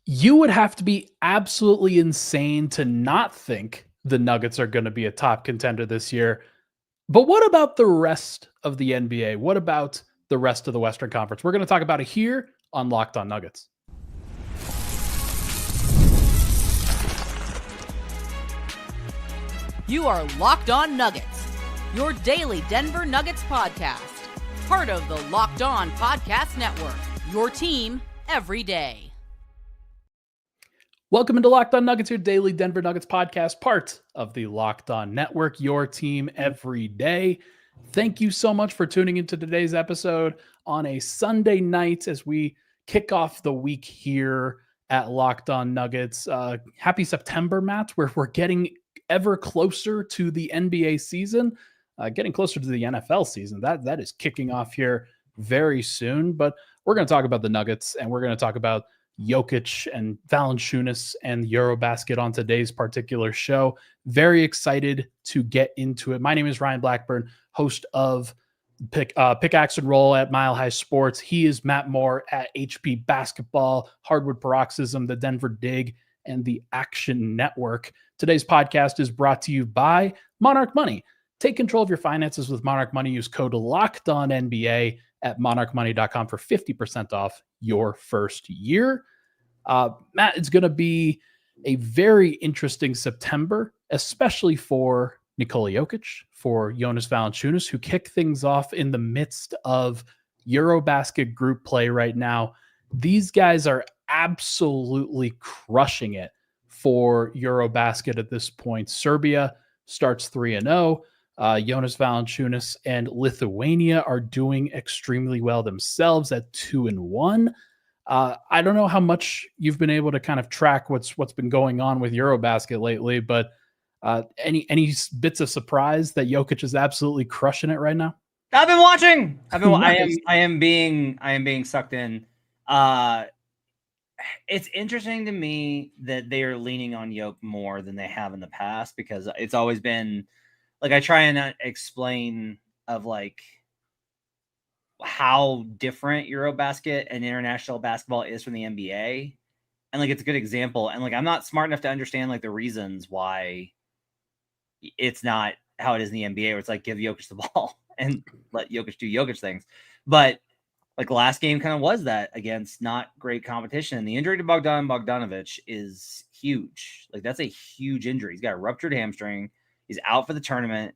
You would have to be absolutely insane to not think the Nuggets are going to be a top contender this year. But what about the rest of the NBA? What about the rest of the Western Conference? We're going to talk about it here on Locked On Nuggets. You are Locked On Nuggets, your daily Denver Nuggets podcast. Part of the Locked On Podcast Network, your team every day. Welcome into Locked On Nuggets, your daily Denver Nuggets podcast, part of the Locked On Network, your team every day. Thank you so much for tuning into today's episode on a Sunday night as we kick off the week here at Locked On Nuggets. Happy September, Matt. We're getting ever closer to the NBA season, getting closer to the NFL season. That is kicking off here very soon. But we're going to talk about the Nuggets, and we're going to talk about Jokic and Valanciunas and EuroBasket on today's particular show. Very excited to get into it. My name is Ryan Blackburn, host of Pickaxe and Roll at Mile High Sports. He is Matt Moore at HP Basketball, Hardwood Paroxysm, the Denver Dig, and the Action Network. Today's podcast is brought to you by Monarch Money. Take control of your finances with Monarch Money. Use code LOCKEDONNBA at monarchmoney.com for 50% off your first year. Matt, it's going to be a very interesting September, especially for Nikola Jokic, for Jonas Valanciunas, who kick things off in the midst of EuroBasket group play right now. These guys are absolutely crushing it for EuroBasket at this point. Serbia starts 3-0. Jonas Valanciunas and Lithuania are doing extremely well themselves at 2-1. I don't know how much you've been able to kind of track what's been going on with EuroBasket lately, but any bits of surprise that Jokic is absolutely crushing it right now? I've been watching. Nice. I am being sucked in. It's interesting to me that they are leaning on Jokic more than they have in the past, because it's always been like, I try and explain of like how different EuroBasket and international basketball is from the NBA. And like, it's a good example. And like, I'm not smart enough to understand like the reasons why it's not how it is in the NBA, where it's like, give Jokic the ball and let Jokic do Jokic things. But like, last game kind of was that against not great competition. The injury to Bogdanovic is huge. Like, that's a huge injury. He's got a ruptured hamstring. He's out for the tournament.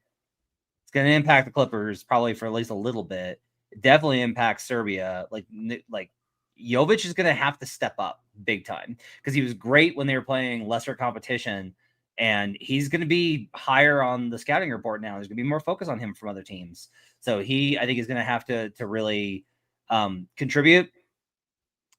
It's going to impact the Clippers probably for at least a little bit. It definitely impacts Serbia. Like Jovic is going to have to step up big time, because he was great when they were playing lesser competition, and he's going to be higher on the scouting report now. There's going to be more focus on him from other teams. So I think he's going to have to really contribute.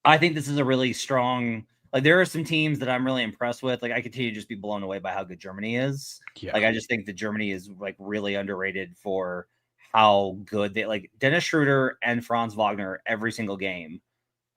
I think this is a really strong, like, there are some teams that I'm really impressed with. Like, I continue to just be blown away by how good Germany is. Yeah. Like, I just think that Germany is like really underrated for how good they, like, Dennis Schroeder and Franz Wagner every single game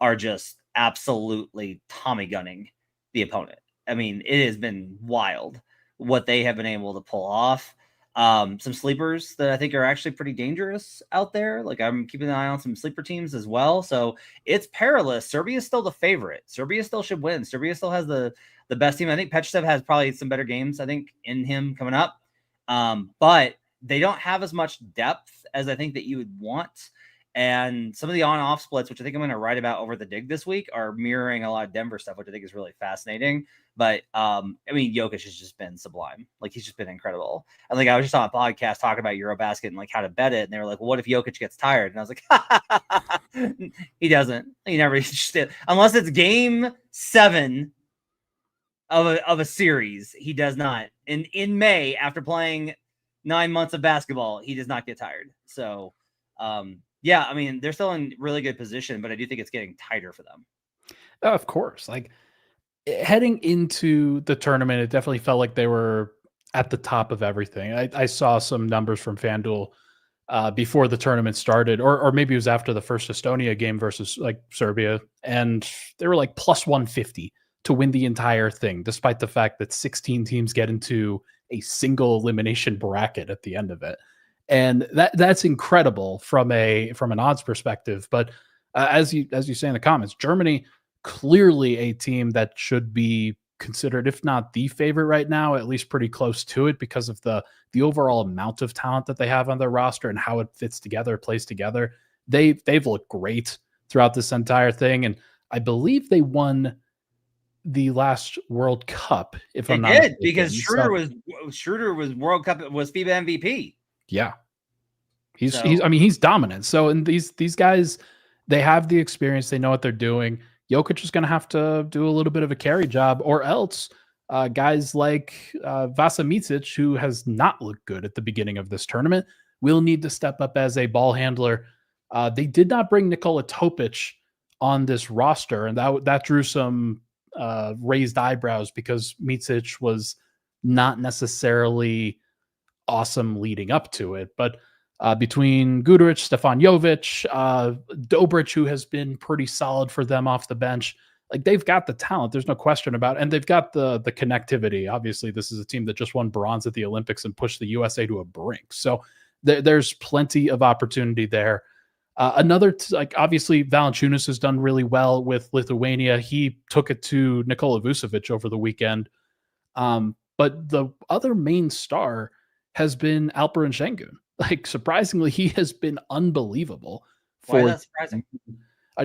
are just absolutely Tommy gunning the opponent. I mean, it has been wild what they have been able to pull off. Some sleepers that I think are actually pretty dangerous out there. Like, I'm keeping an eye on some sleeper teams as well. So it's perilous. Serbia is still the favorite. Serbia still should win. Serbia still has the best team. I think Petrovic has probably some better games, I think, in him coming up. But they don't have as much depth as I think that you would want. And some of the on-off splits, which I think I'm going to write about over the Dig this week, are mirroring a lot of Denver stuff, which I think is really fascinating. But, I mean, Jokic has just been sublime. Like, he's just been incredible. And, like, I was just on a podcast talking about EuroBasket and, like, how to bet it. And they were like, well, what if Jokic gets tired? And I was like, he doesn't. He never, just, unless it's game 7 of a series, he does not. In May, after playing 9 months of basketball, he does not get tired. So, yeah, I mean, they're still in really good position, but I do think it's getting tighter for them. Of course. Like, heading into the tournament, it definitely felt like they were at the top of everything. I saw some numbers from FanDuel before the tournament started, or maybe it was after the first Estonia game versus like Serbia, and they were like plus 150 to win the entire thing, despite the fact that 16 teams get into a single elimination bracket at the end of it. And that's incredible from an odds perspective. But as you say in the comments, Germany clearly a team that should be considered, if not the favorite right now, at least pretty close to it because of the overall amount of talent that they have on their roster and how it fits together, plays together. They've looked great throughout this entire thing, and I believe they won the last World Cup. If I'm not mistaken, because Schroeder was World Cup, was FIBA MVP. Yeah, he's dominant. So, and these guys, they have the experience. They know what they're doing. Jokic is going to have to do a little bit of a carry job, or else guys like Vasa Micic, who has not looked good at the beginning of this tournament, will need to step up as a ball handler. They did not bring Nikola Jokic on this roster, and that drew some raised eyebrows because Micic was not necessarily awesome leading up to it. But between Guduric, Stefan Jovic, Dobric, who has been pretty solid for them off the bench, like they've got the talent. There's no question about it. And they've got the connectivity. Obviously, this is a team that just won bronze at the Olympics and pushed the USA to a brink. So there's plenty of opportunity there. Obviously, Valanciunas has done really well with Lithuania. He took it to Nikola Vucevic over the weekend. But the other main star has been Alperen Şengün. Like, surprisingly, he has been unbelievable. Why is that surprising?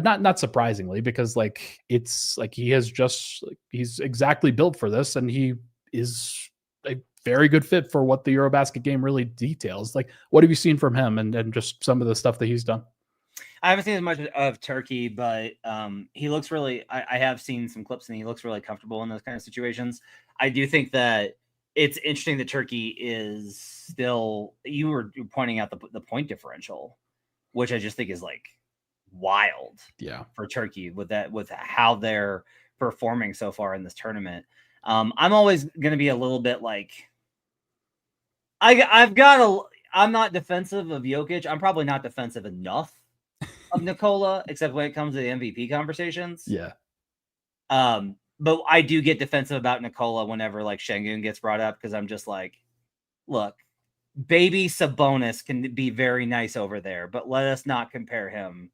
Not surprisingly, because like it's like he's exactly built for this, and he is a very good fit for what the EuroBasket game really details. Like, what have you seen from him and just some of the stuff that he's done? I haven't seen as much of Turkey, but he looks really. I have seen some clips, and he looks really comfortable in those kind of situations. I do think that it's interesting that Turkey is still. You were pointing out the point differential, which I just think is like wild. Yeah, for Turkey with how they're performing so far in this tournament. I'm always going to be a little bit like. I'm not defensive of Jokic. I'm probably not defensive enough of Nikola, except when it comes to the MVP conversations. Yeah. But I do get defensive about Nikola whenever like Şengün gets brought up, because I'm just like, look, baby Sabonis can be very nice over there, but let us not compare him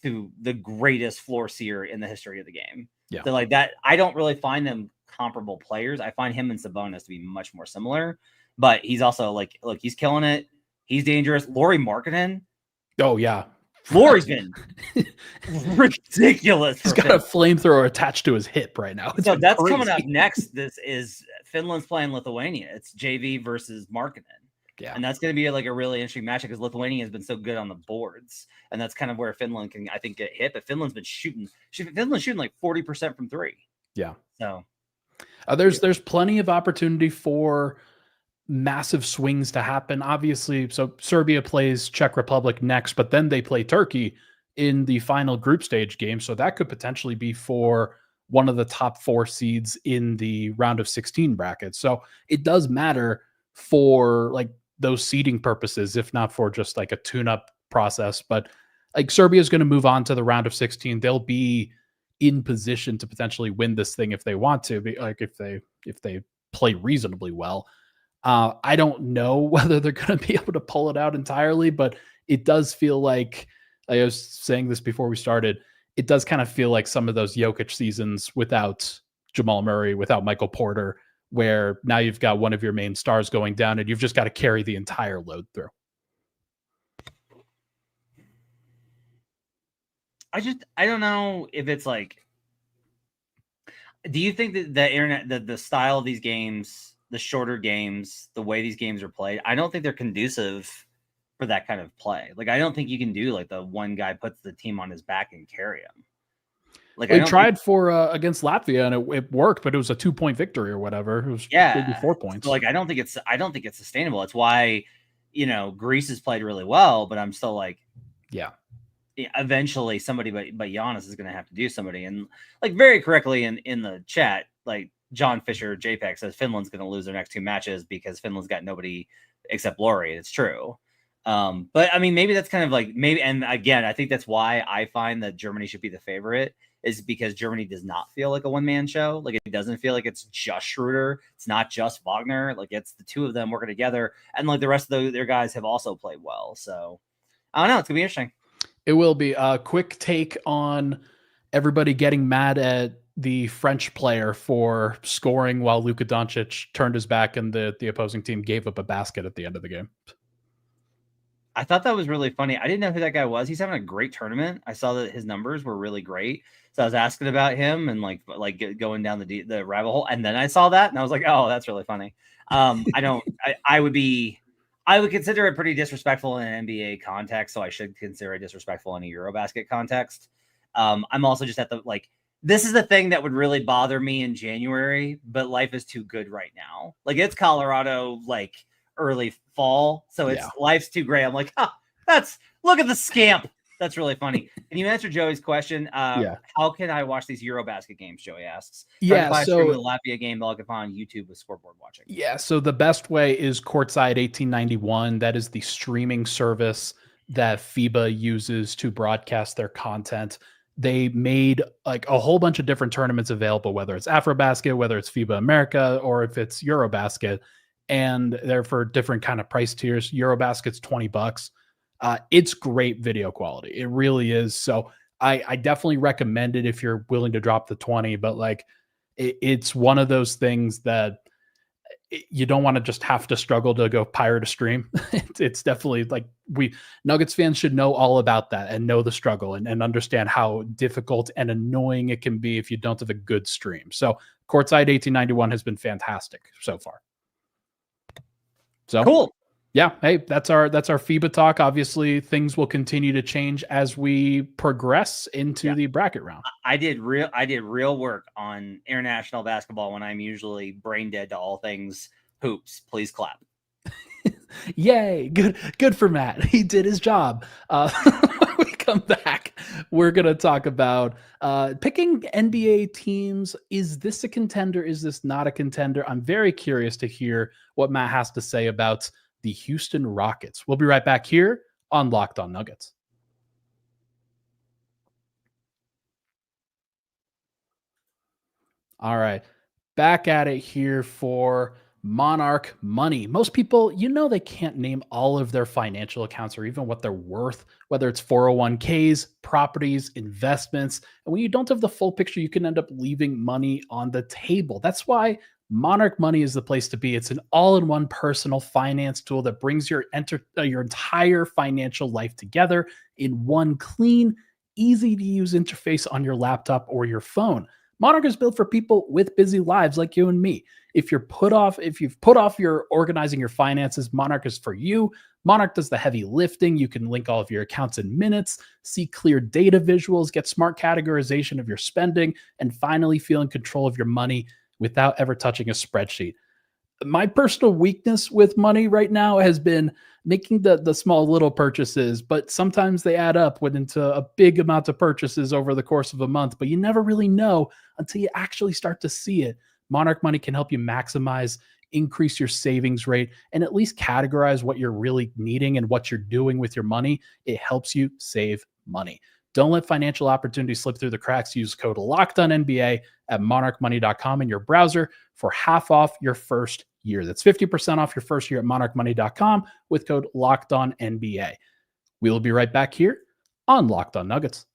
to the greatest floor seer in the history of the game. Yeah. So like that, I don't really find them comparable players. I find him and Sabonis to be much more similar, but he's also like, look, he's killing it. He's dangerous. Lauri Markkanen. Oh yeah. Lauri's been ridiculous. He's got a flamethrower attached to his hip right now. So that's crazy. Coming up next. This is Finland's playing Lithuania. It's JV versus Markkanen. Yeah. And that's going to be like a really interesting matchup because Lithuania has been so good on the boards. And that's kind of where Finland can, I think, get hit. But Finland's been shooting like 40% from three. Yeah. So there's plenty of opportunity for massive swings to happen. Obviously, so Serbia plays Czech Republic next, but then they play Turkey in the final group stage game. So that could potentially be for one of the top 4 seeds in the round of 16 bracket. So it does matter for like those seeding purposes, if not for just like a tune-up process. But like Serbia is going to move on to the round of 16. They'll be in position to potentially win this thing if they want to, like if they play reasonably well. I don't know whether they're going to be able to pull it out entirely, but it does feel like, I was saying this before we started, it does kind of feel like some of those Jokic seasons without Jamal Murray, without Michael Porter, where now you've got one of your main stars going down and you've just got to carry the entire load through. I don't know if it's like, do you think that the style of these games, the shorter games, the way these games are played, I don't think they're conducive for that kind of play. Like, I don't think you can do like the one guy puts the team on his back and carry him. Like, they tried for against Latvia and it worked, but it was a 2-point victory or whatever. It was maybe 4 points. So like, I don't think it's sustainable. It's why, Greece has played really well, but I'm still like, yeah, eventually somebody but Giannis is going to have to do somebody. And like very correctly in the chat, like John Fisher JPEG says Finland's going to lose their next 2 matches because Finland's got nobody except Lauri. It's true. But I mean, maybe that's kind of like and again, I think that's why I find that Germany should be the favorite, is because Germany does not feel like a one-man show. Like, it doesn't feel like it's just Schroeder. It's not just Wagner. Like, it's the two of them working together. And like the rest of their guys have also played well. So I don't know. It's gonna be interesting. It will be a quick take on everybody getting mad at the French player for scoring while Luka Doncic turned his back and the opposing team gave up a basket at the end of the game. I thought that was really funny. I didn't know who that guy was. He's having a great tournament. I saw that his numbers were really great. So I was asking about him and like going down the rabbit hole. And then I saw that and I was like, oh, that's really funny. I would consider it pretty disrespectful in an NBA context. So I should consider it disrespectful in a EuroBasket context. I'm also just at the, like, this is the thing that would really bother me in January, but life is too good right now. Like, it's Colorado, like, early fall, so it's life's too great. I'm like, look at the scamp. That's really funny. Can you answer Joey's question? How can I watch these EuroBasket games? Joey asks. So the Latvia game, they'll get on YouTube with scoreboard watching. Yeah, so the best way is Courtside 1891. That is the streaming service that FIBA uses to broadcast their content. They made like a whole bunch of different tournaments available, whether it's AfroBasket, whether it's FIBA America, or if it's EuroBasket. And they're for different kind of price tiers. EuroBasket's $20. It's great video quality. It really is. So I definitely recommend it if you're willing to drop the 20, but like it's one of those things that you don't want to just have to struggle to go pirate a stream. It's definitely like Nuggets fans should know all about that and know the struggle and understand how difficult and annoying it can be if you don't have a good stream. So Courtside 1891 has been fantastic so far. So cool. Yeah. Hey, that's our FIBA talk. Obviously, things will continue to change as we progress into the bracket round. I did real work on international basketball when I'm usually brain dead to all things hoops. Please clap. Yay. Good for Matt. He did his job. When we come back, we're going to talk about picking NBA teams. Is this a contender? Is this not a contender? I'm very curious to hear what Matt has to say about the Houston Rockets. We'll be right back here on Locked On Nuggets. All right. Back at it here for Monarch Money. Most people, they can't name all of their financial accounts or even what they're worth, whether it's 401ks, properties, investments. And when you don't have the full picture, you can end up leaving money on the table. That's why Monarch Money is the place to be. It's an all-in-one personal finance tool that brings your entire financial life together in one clean, easy-to-use interface on your laptop or your phone. Monarch is built for people with busy lives like you and me. If you've put off your organizing your finances, Monarch is for you. Monarch does the heavy lifting. You can link all of your accounts in minutes, see clear data visuals, get smart categorization of your spending, and finally feel in control of your money without ever touching a spreadsheet. My personal weakness with money right now has been making the small little purchases, but sometimes they add up into a big amount of purchases over the course of a month, but you never really know until you actually start to see it. Monarch Money can help you maximize, increase your savings rate, and at least categorize what you're really needing and what you're doing with your money. It helps you save money. Don't let financial opportunities slip through the cracks. Use code LOCKEDONNBA at monarchmoney.com in your browser for half off your first year. That's 50% off your first year at monarchmoney.com with code LOCKEDONNBA. We will be right back here on Locked On Nuggets.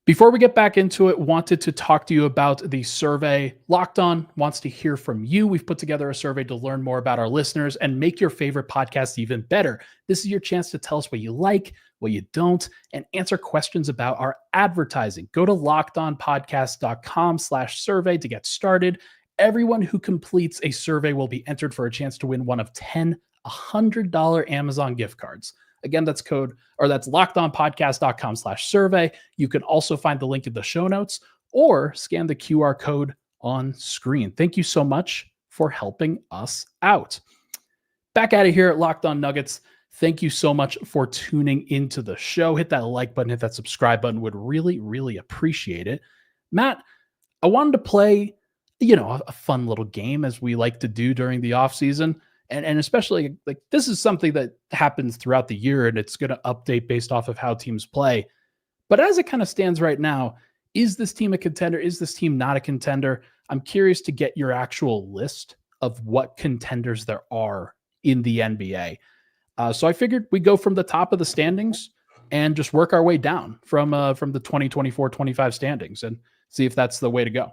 Before we get back into it, wanted to talk to you about the survey. Locked On wants to hear from you. We've put together a survey to learn more about our listeners and make your favorite podcast even better. This is your chance to tell us what you like, what you don't, and answer questions about our advertising. Go to lockedonpodcast.com/survey to get started. Everyone who completes a survey will be entered for a chance to win one of 10 $100 Amazon gift cards. Again, that's lockedonpodcast.com/survey. You can also find the link in the show notes or scan the QR code on screen. Thank you so much for helping us out. Back at it here at Locked On Nuggets. Thank you so much for tuning into the show. Hit that like button, hit that subscribe button. Would really, really appreciate it. Matt, I wanted to play, a fun little game as we like to do during the off season. And especially like this is something that happens throughout the year and it's going to update based off of how teams play. But as it kind of stands right now, is this team a contender? Is this team not a contender? I'm curious to get your actual list of what contenders there are in the NBA. So I figured we go from the top of the standings and just work our way down from the 2024-25 standings and see if that's the way to go.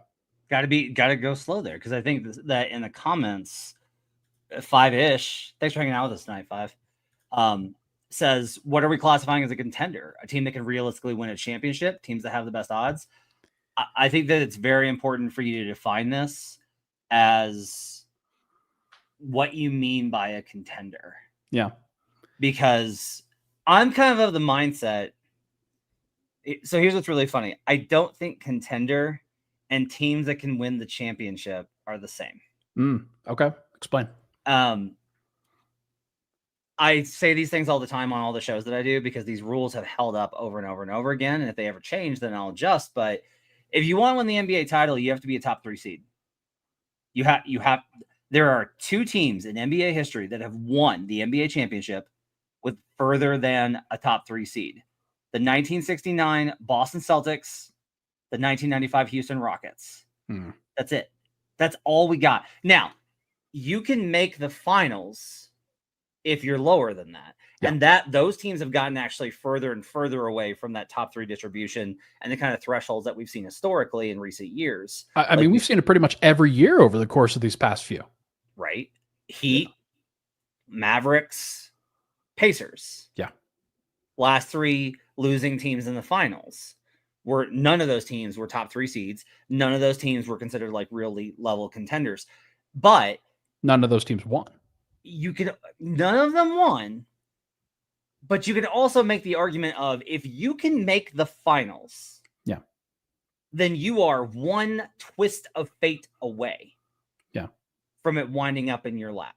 Gotta go slow there, because I think that in the comments, 5-ish, thanks for hanging out with us tonight, 5, says, what are we classifying as a contender? A team that can realistically win a championship, teams that have the best odds? I think that it's very important for you to define this as what you mean by a contender. Yeah. Because I'm kind of the mindset. So here's what's really funny. I don't think contender and teams that can win the championship are the same. Okay. Explain. I say these things all the time on all the shows that I do because these rules have held up over and over and over again. And if they ever change, then I'll adjust. But if you want to win the NBA title, you have to be a top 3 seed. There are 2 teams in NBA history that have won the NBA championship with further than a top 3 seed. The 1969 Boston Celtics, the 1995 Houston Rockets. That's it. That's all we got. Now, you can make the finals if you're lower than that. Yeah. And those teams have gotten actually further and further away from that top 3 distribution and the kind of thresholds that we've seen historically in recent years. I mean, we've seen it pretty much every year over the course of these past few. Right? Heat, Mavericks, Pacers. Yeah. Last 3 losing teams in the finals. None of those teams were top 3 seeds. None of those teams were considered like really level contenders. But none of those teams won. None of them won. But you could also make the argument of, if you can make the finals, yeah, then you are one twist of fate away. Yeah. From it winding up in your lap.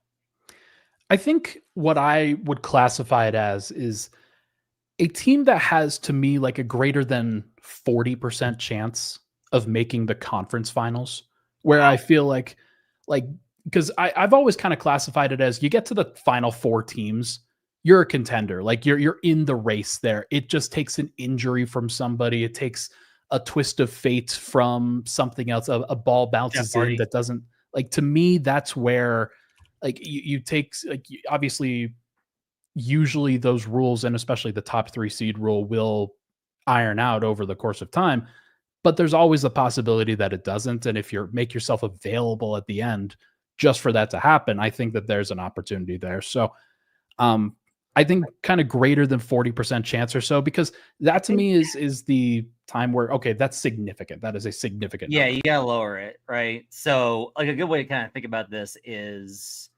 I think what I would classify it as is a team that has, to me, like a greater than 40% chance of making the conference finals, where I feel like, because I've always kind of classified it as, you get to the final 4 teams, you're a contender. Like you're in the race there. It just takes an injury from somebody. It takes a twist of fate from something else. A ball bounces in that doesn't, like, to me, that's where, like, you take, like, obviously, usually those rules, and especially the top 3 seed rule, will iron out over the course of time, but there's always the possibility that it doesn't. And if you make yourself available at the end just for that to happen, I think that there's an opportunity there. So I think kind of greater than 40% chance or so, because that to me is the time where, okay, that's significant. That is a significant number. You gotta lower it, right? So like a good way to kind of think about this is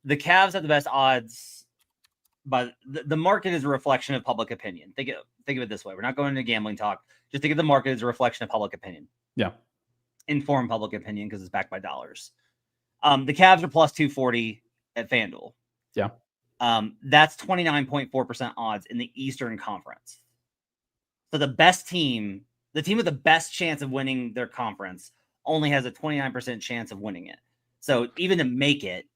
the Cavs have the best odds, but the market is a reflection of public opinion. Think of it this way. We're not going into gambling talk. Just think of the market as a reflection of public opinion. Yeah. Informed public opinion, because it's backed by dollars. The Cavs are plus 240 at FanDuel. Yeah. That's 29.4% odds in the Eastern Conference. So the best team, the team with the best chance of winning their conference, only has a 29% chance of winning it. So even to make it,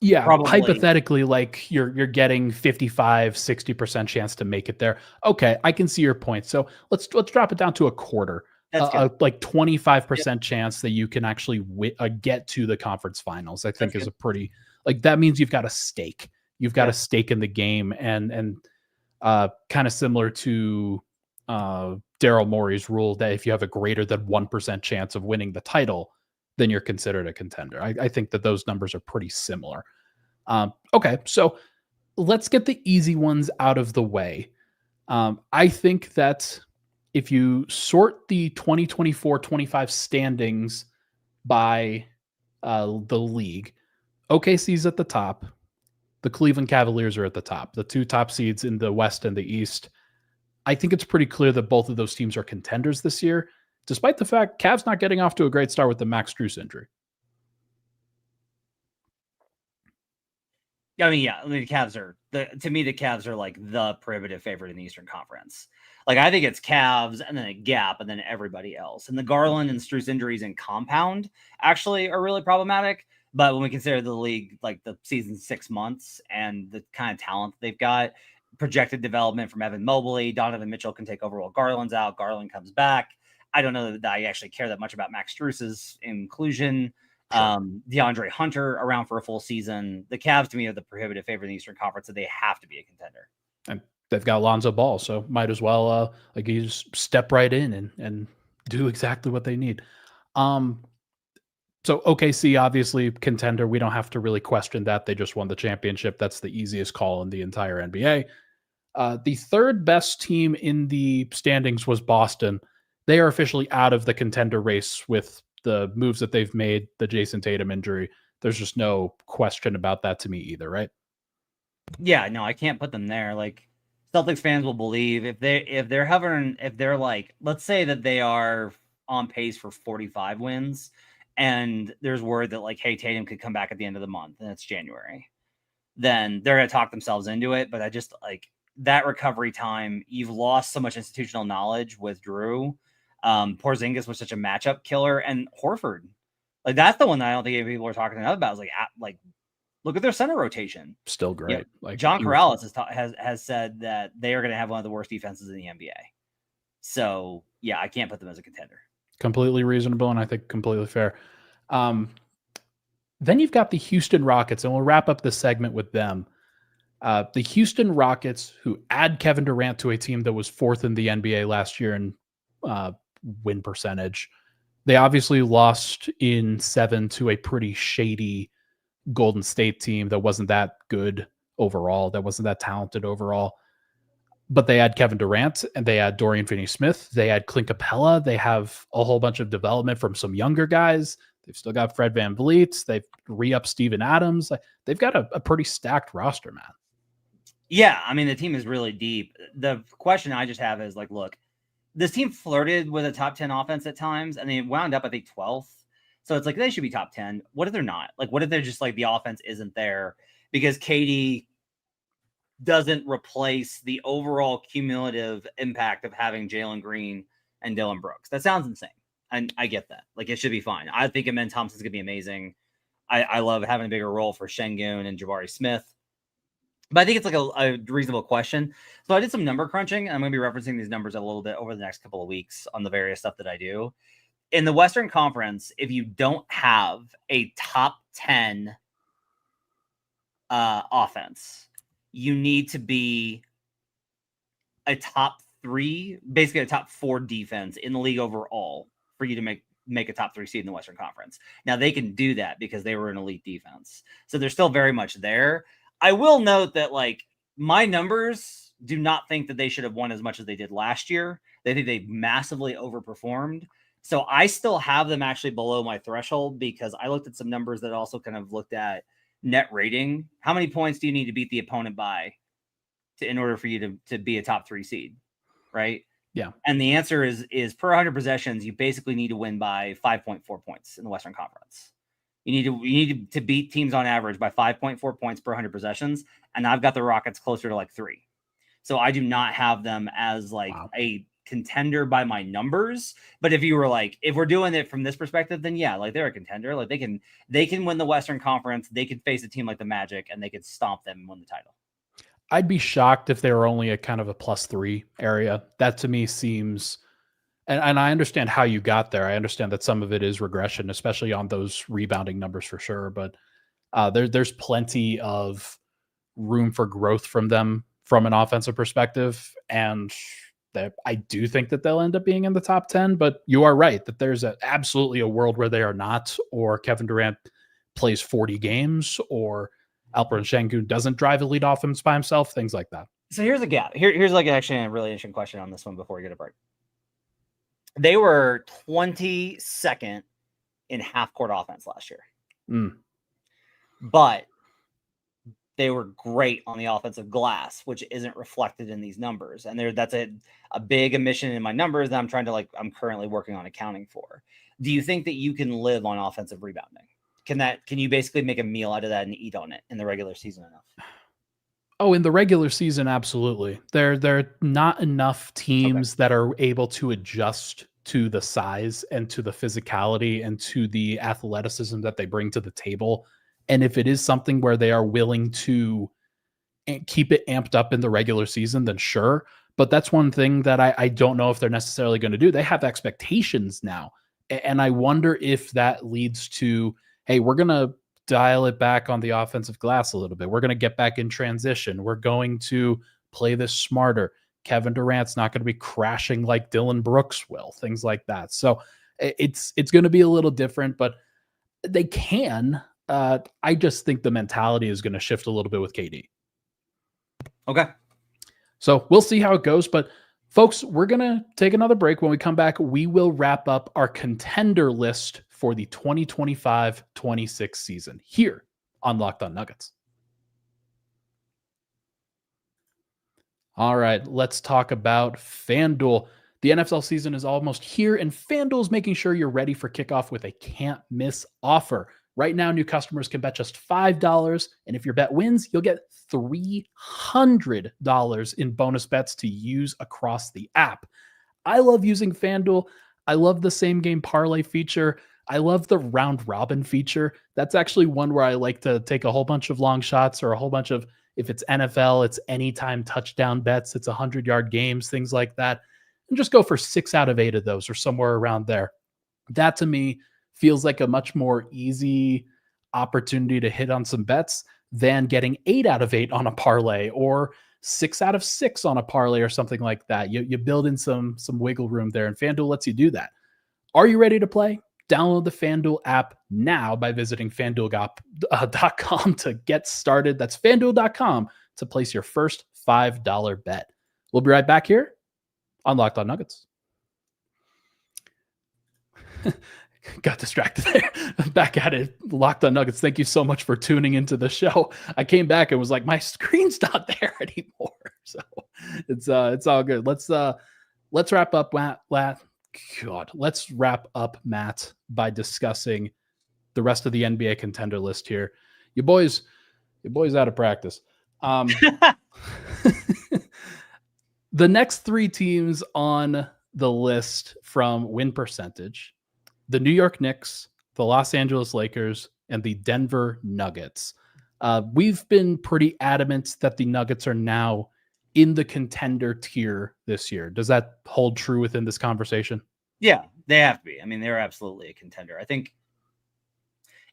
yeah, hypothetically, like you're getting 55, 60% chance to make it there. Okay, I can see your point. So let's drop it down to a quarter. Like 25% chance that you can actually get to the conference finals, I think is a pretty, like, that means you've got a stake. You've got a stake in the game, and kind of similar to Daryl Morey's rule that if you have a greater than 1% chance of winning the title, then you're considered a contender. I think that those numbers are pretty similar. Okay, so let's get the easy ones out of the way. I think that if you sort the 2024-25 standings by the league, OKC's at the top. The Cleveland Cavaliers are at the top. The 2 top seeds in the West and the East. I think it's pretty clear that both of those teams are contenders this year, despite the fact Cavs not getting off to a great start with the Max Strus injury. I mean, the Cavs are to me, the Cavs are like the prohibitive favorite in the Eastern Conference. Like, I think it's Cavs and then a gap and then everybody else. And the Garland and Strus injuries in compound actually are really problematic. But when we consider the league, like the season 6 months and the kind of talent they've got, projected development from Evan Mobley, Donovan Mitchell can take over while Garland's out. Garland comes back. I don't know that I actually care that much about Max Strus's inclusion. Sure. DeAndre Hunter around for a full season. The Cavs, to me, are the prohibitive favorite in the Eastern Conference, so they have to be a contender. they've got Lonzo Ball, so might as well like you just step right in and do exactly what they need. So OKC, obviously contender. We don't have to really question that. They just won the championship. That's the easiest call in the entire NBA. The third best team in the standings was Boston. They are officially out of the contender race with the moves that they've made, the Jason Tatum injury. There's just no question about that to me either, right? Yeah, no, I can't put them there. Like Celtics fans will believe if they're hovering, if they're like, let's say that they are on pace for 45 wins, and there's word that like, hey, Tatum could come back at the end of the month, and it's January, then they're gonna talk themselves into it. But I just like that recovery time. You've lost so much institutional knowledge with Drew. Porzingis was such a matchup killer, and Horford, like that's the one that I don't think people are talking enough about. Is like look at their center rotation. Still great. Yeah. Like John Corrales has said that they are going to have one of the worst defenses in the NBA. So yeah, I can't put them as a contender. Completely reasonable, and I think completely fair. Then you've got the Houston Rockets, and we'll wrap up this segment with them. The Houston Rockets, who add Kevin Durant to a team that was fourth in the NBA last year in win percentage. They obviously lost in 7 to a pretty shady Golden State team that wasn't that good overall, that wasn't that talented overall. But they had Kevin Durant and they had Dorian Finney-Smith. They had Clint Capella. They have a whole bunch of development from some younger guys. They've still got Fred VanVleet. They've re-upped Steven Adams. They've got a pretty stacked roster, man. Yeah, I mean, the team is really deep. The question I just have is like, look, this team flirted with a top 10 offense at times, and they wound up, I think, 12th. So it's like they should be top 10. What if they're not? Like, what if they're just like the offense isn't there because KD doesn't replace the overall cumulative impact of having Jalen Green and Dylan Brooks? That sounds insane. And I get that. Like, it should be fine. I think Amen Thompson's going to be amazing. I love having a bigger role for Şengün and Jabari Smith. But I think it's like a reasonable question. So I did some number crunching. And I'm going to be referencing these numbers a little bit over the next couple of weeks on the various stuff that I do. In the Western Conference, if you don't have a top 10 offense, you need to be a top 3, basically a top 4 defense in the league overall for you to make a top 3 seed in the Western Conference. Now, they can do that because they were an elite defense. So they're still very much there. I will note that, like, my numbers do not think that they should have won as much as they did last year. They think they massively overperformed. So I still have them actually below my threshold because I looked at some numbers that also kind of looked at net rating. How many points do you need to beat the opponent by in order for you to be a top 3 seed? Right. Yeah. And the answer is per 100 possessions, you basically need to win by 5.4 points in the Western Conference. You need to beat teams on average by 5.4 points per 100 possessions. And I've got the Rockets closer to like 3. So I do not have them as like a contender by my numbers. But if you were like, if we're doing it from this perspective, then yeah, like they're a contender. Like they can win the Western Conference. They could face a team like the Magic and they could stomp them and win the title. I'd be shocked if they were only a kind of a +3 area. That to me seems, and I understand how you got there. I understand that some of it is regression, especially on those rebounding numbers for sure. But there's plenty of room for growth from them from an offensive perspective. And I do think that they'll end up being in the top 10, but you are right that there's absolutely a world where they are not, or Kevin Durant plays 40 games, or Alperen Şengün doesn't drive elite offense by himself, things like that. So here's a gap. Here's like actually a really interesting question on this one before we get a break. They were 22nd in half-court offense last year. But they were great on the offensive glass, which isn't reflected in these numbers. And that's a big omission in my numbers that I'm currently working on accounting for. Do you think that you can live on offensive rebounding? Can you basically make a meal out of that and eat on it in the regular season enough? Oh, in the regular season, absolutely. There are not enough teams that are able to adjust to the size and to the physicality and to the athleticism that they bring to the table. And if it is something where they are willing to keep it amped up in the regular season, then sure. But that's one thing that I don't know if they're necessarily going to do. They have expectations now. And I wonder if that leads to, hey, we're going to dial it back on the offensive glass a little bit. We're going to get back in transition. We're going to play this smarter. Kevin Durant's not going to be crashing like Dylan Brooks will, things like that. So it's going to be a little different, but they can. I just think the mentality is going to shift a little bit with KD. Okay. So we'll see how it goes. But folks, we're going to take another break. When we come back, we will wrap up our contender list for the 2025-26 season here on Locked On Nuggets. All right, let's talk about FanDuel. The NFL season is almost here, and FanDuel is making sure you're ready for kickoff with a can't-miss offer. Right now, new customers can bet just $5, and if your bet wins, you'll get $300 in bonus bets to use across the app. I love using FanDuel. I love the same game parlay feature. I love the round robin feature. That's actually one where I like to take a whole bunch of long shots or a whole bunch of, if it's NFL, it's anytime touchdown bets, it's 100-yard games, things like that, and just go for 6 out of 8 of those or somewhere around there. That to me feels like a much more easy opportunity to hit on some bets than getting 8 out of 8 on a parlay or 6 out of 6 on a parlay or something like that. You build in some wiggle room there, and FanDuel lets you do that. Are you ready to play? Download the FanDuel app now by visiting FanDuel.com to get started. That's FanDuel.com to place your first $5 bet. We'll be right back here on Locked On Nuggets. Got distracted there. Back at it. Locked On Nuggets. Thank you so much for tuning into the show. I came back and was like, my screen's not there anymore. So it's all good. Let's wrap up, let's wrap up, Matt, by discussing the rest of the NBA contender list here. Your boys out of practice. The next 3 teams on the list from win percentage: the New York Knicks, the Los Angeles Lakers, and the Denver Nuggets. We've been pretty adamant that the Nuggets are now in the contender tier this year. Does that hold true within this conversation? Yeah, they have to be. I mean, they're absolutely a contender. I think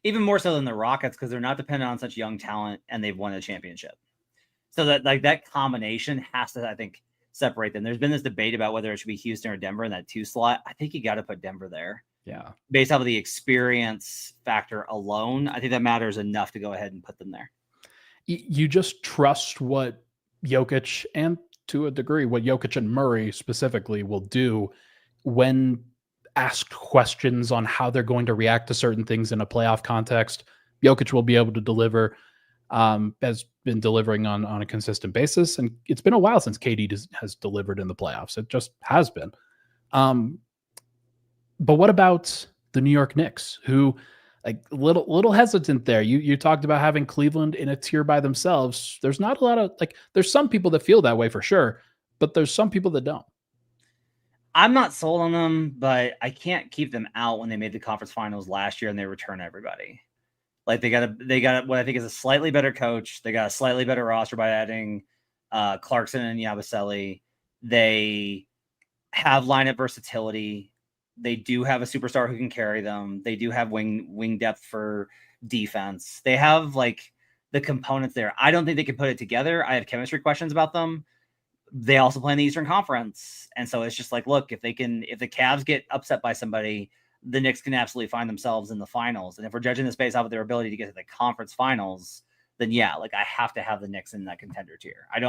even more so than the Rockets, because they're not dependent on such young talent and they've won a championship. So that combination has to, I think, separate them. There's been this debate about whether it should be Houston or Denver in that 2 slot. I think you got to put Denver there. Yeah. Based off of the experience factor alone, I think that matters enough to go ahead and put them there. You just trust what Jokic, and to a degree, what Jokic and Murray specifically will do when asked questions on how they're going to react to certain things in a playoff context. Jokic will be able to deliver, has been delivering on a consistent basis. And it's been a while since KD has delivered in the playoffs. It just has been. But what about the New York Knicks, who, like, little hesitant there? You talked about having Cleveland in a tier by themselves. There's not a lot of, like, there's some people that feel that way for sure, but there's some people that don't. I'm not sold on them, but I can't keep them out when they made the conference finals last year and they return everybody. Like, they got what I think is a slightly better coach. They got a slightly better roster by adding Clarkson and Yabusele. They have lineup versatility. They do have a superstar who can carry them. They do have wing depth for defense. They have, like, the components there. I don't think they can put it together. I have chemistry questions about them. They also play in the Eastern Conference. And so it's just like, look, if the Cavs get upset by somebody, the Knicks can absolutely find themselves in the finals. And if we're judging this based off of their ability to get to the conference finals, then yeah, like, I have to have the Knicks in that contender tier. I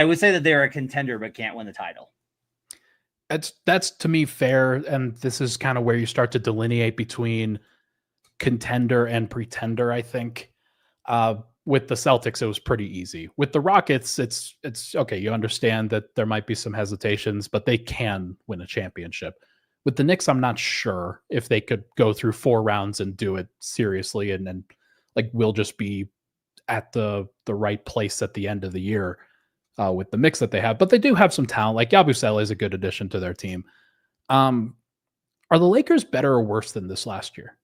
would say that they're a contender, but can't win the title. That's to me fair. And this is kind of where you start to delineate between contender and pretender, I think. With the Celtics, it was pretty easy. With the Rockets, it's okay. You understand that there might be some hesitations, but they can win a championship. With the Knicks, I'm not sure if they could go through 4 rounds and do it seriously, and then, like, we'll just be at the right place at the end of the year with the mix that they have. But they do have some talent. Like, Yabusele is a good addition to their team. Are the Lakers better or worse than this last year?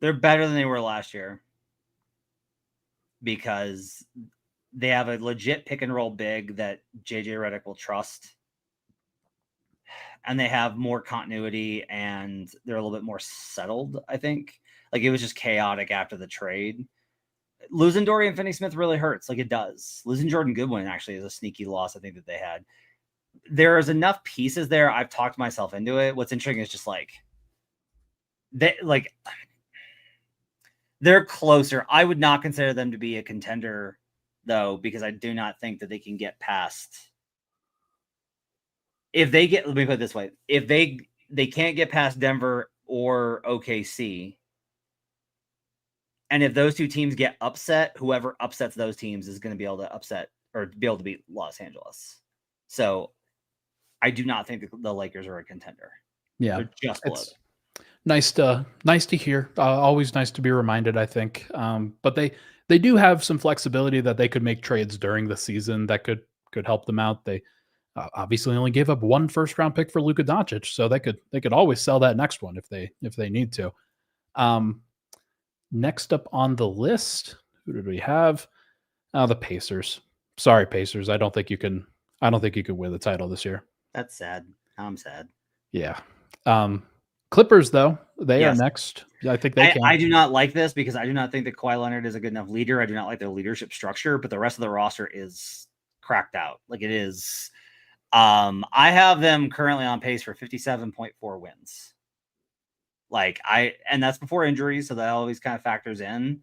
They're better than they were last year because they have a legit pick and roll big that JJ Redick will trust. And they have more continuity and they're a little bit more settled, I think. Like, it was just chaotic after the trade. losing Dorian Finney-Smith really hurts. Like it does. Losing Jordan Goodwin actually is a sneaky loss, I think, that they had. There's enough pieces there. I've talked myself into it. What's interesting is just they're closer. I would not consider them to be a contender, though, because I do not think that they can get past. Let me put it this way: if they can't get past Denver or OKC, and if those two teams get upset, whoever upsets those teams is going to be able to upset or be able to beat Los Angeles. So I do not think the Lakers are a contender. Yeah, they're just below. Nice to hear. Always nice to be reminded, I think. But they do have some flexibility that they could make trades during the season that could help them out. They obviously only gave up 1 first-round pick for Luka Doncic, so they could always sell that next one if they need to. Next up on the list, who did we have? The Pacers. Sorry, Pacers. I don't think you can win the title this year. That's sad. I'm sad. Yeah. Clippers, though, they are next. I think they can. I do not like this because I do not think that Kawhi Leonard is a good enough leader. I do not like their leadership structure, but the rest of the roster is cracked out. Like it is. I have them currently on pace for 57.4 wins. And that's before injuries, so that always kind of factors in.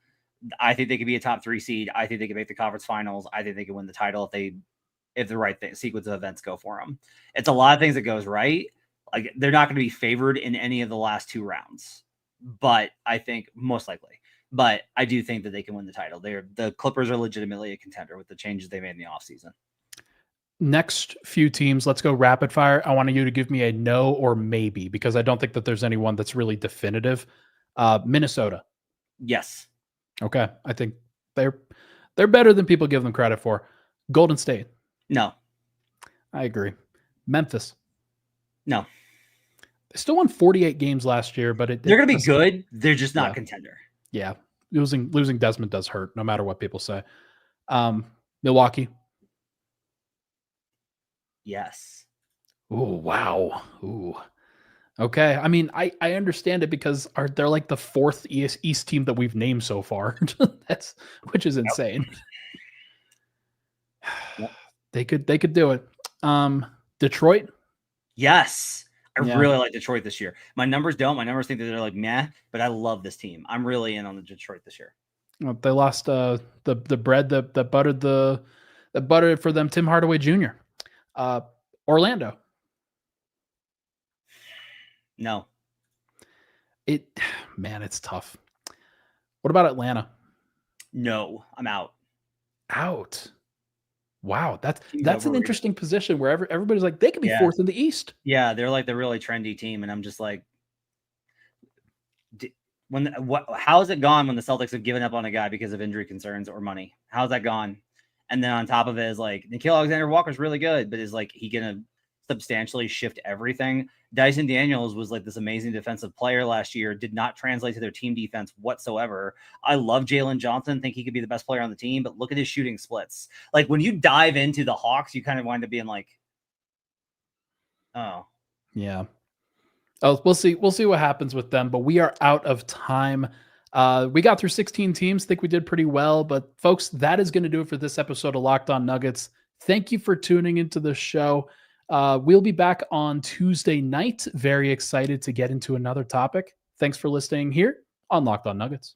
I think they could be a top 3 seed. I think they could make the conference finals. I think they could win the title if the right sequence of events go for them. It's a lot of things that goes right. Like they're not going to be favored in any of the last 2 rounds, but I think most likely. But I do think that they can win the title. The Clippers are legitimately a contender with the changes they made in the offseason. Next few teams, let's go rapid fire. I want you to give me a no or maybe because I don't think that there's anyone that's really definitive. Minnesota. Yes. Okay. I think they're better than people give them credit for. Golden State. No. I agree. Memphis. No. They still won 48 games last year, but they're going to be good. They're just not contender. Yeah. Losing Desmond does hurt no matter what people say. Milwaukee. Yes. Oh, wow. Ooh. Okay. I mean, I understand it because they're like the 4th East team that we've named so far. Which is insane. Yep. They could do it. Detroit. Yes. I really like Detroit this year. My numbers don't. My numbers think that they're like meh, but I love this team. I'm really in on the Detroit this year. They lost the bread that buttered for them, Tim Hardaway Jr. Orlando. No. It's tough. What about Atlanta? No, I'm out. Out. Wow, that's an interesting position where everybody's like they could be 4th in the East. Yeah, they're like the really trendy team, and I'm just like, how has it gone when the Celtics have given up on a guy because of injury concerns or money? How's that gone? And then on top of it is like Nickeil Alexander-Walker's really good, but is like he gonna substantially shift everything? Dyson Daniels was like this amazing defensive player last year, did not translate to their team defense whatsoever. I love Jalen Johnson, think he could be the best player on the team, but look at his shooting splits. Like when you dive into the Hawks, you kind of wind up being like, oh. Yeah. Oh, we'll see what happens with them, but we are out of time. We got through 16 teams. Think we did pretty well, but folks, that is going to do it for this episode of Locked On Nuggets. Thank you for tuning into the show. We'll be back on Tuesday night. Very excited to get into another topic. Thanks for listening here on Locked On Nuggets.